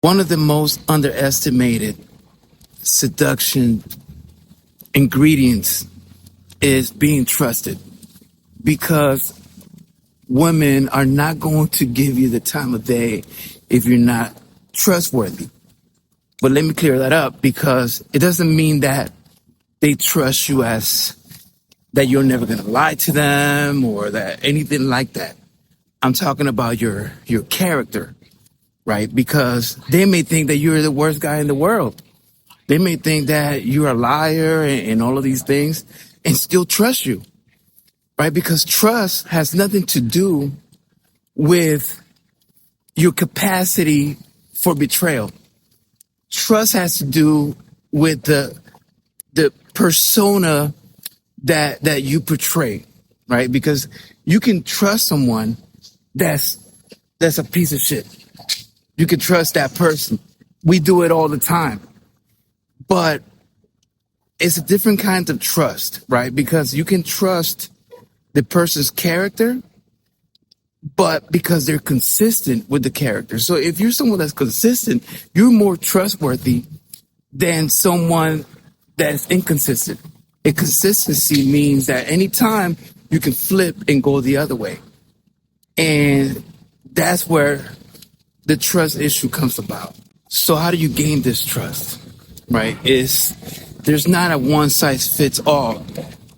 One of the most underestimated seduction ingredients is being trusted, because women are not going to give you the time of day if you're not trustworthy. But let me clear that up, because it doesn't mean that they trust you as that you're never going to lie to them or that anything like that. I'm talking about your character, right? Because they may think that you're the worst guy in the world. They may think that you're a liar and all of these things and still trust you, right? Because trust has nothing to do with your capacity for betrayal. Trust has to do with the persona that you portray, right? Because you can trust someone that's a piece of shit. You can trust that person. We do it all the time. But it's a different kind of trust, right? Because you can trust the person's character, but because they're consistent with the character. So if you're someone that's consistent, you're more trustworthy than someone that's inconsistent. Inconsistency means that anytime you can flip and go the other way. And that's where the trust issue comes about. So how do you gain this trust, right? There's not a one size fits all,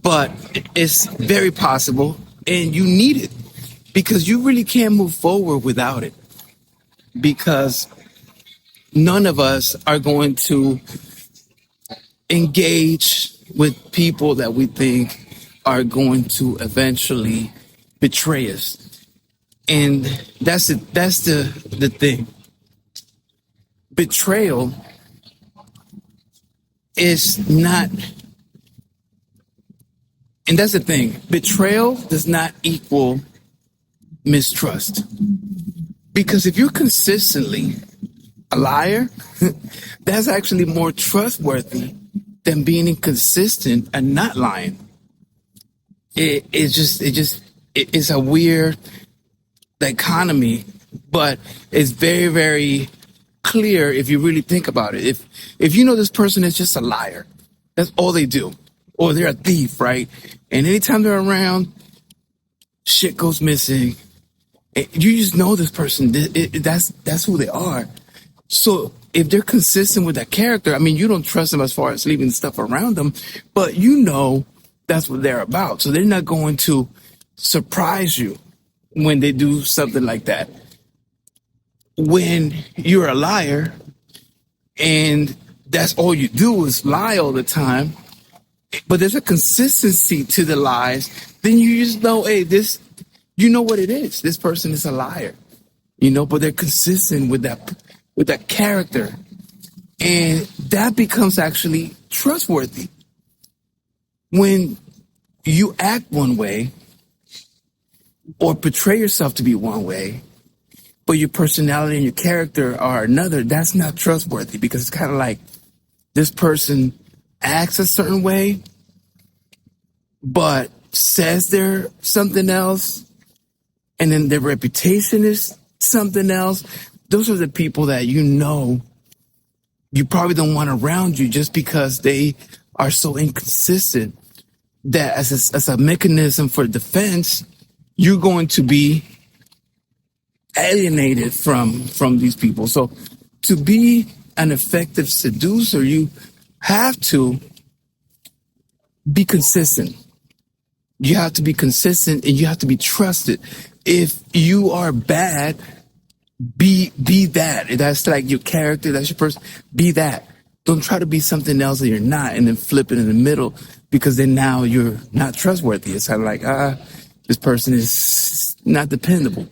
but it's very possible and you need it, because you really can't move forward without it, because none of us are going to engage with people that we think are going to eventually betray us. And that's the thing. Betrayal is not, and that's the thing. Betrayal does not equal mistrust. Because if you're consistently a liar, that's actually more trustworthy than being inconsistent and not lying. It's a weird dichotomy, but it's very, very clear if you really think about it. If you know this person is just a liar, that's all they do, or they're a thief, right? And anytime they're around, shit goes missing. You just know this person. That's who they are. So if they're consistent with that character, I mean, you don't trust them as far as leaving stuff around them, but you know that's what they're about. So they're not going to surprise you when they do something like that. When you're a liar and that's all you do is lie all the time, but there's a consistency to the lies, then you just know, hey, you know what it is. This person is a liar, but they're consistent with that character. And that becomes actually trustworthy. When you act one way or portray yourself to be one way, but your personality and your character are another, that's not trustworthy, because it's kind of like this person acts a certain way, but says they're something else, and then their reputation is something else. Those are the people that you probably don't want around you, just because they are so inconsistent that as a mechanism for defense, you're going to be alienated from these people. So to be an effective seducer, you have to be consistent. You have to be consistent and you have to be trusted. If you are bad, be that. That's like your character, that's your person. Be that. Don't try to be something else that you're not and then flip it in the middle, because then now you're not trustworthy. It's kind of like, this person is not dependable.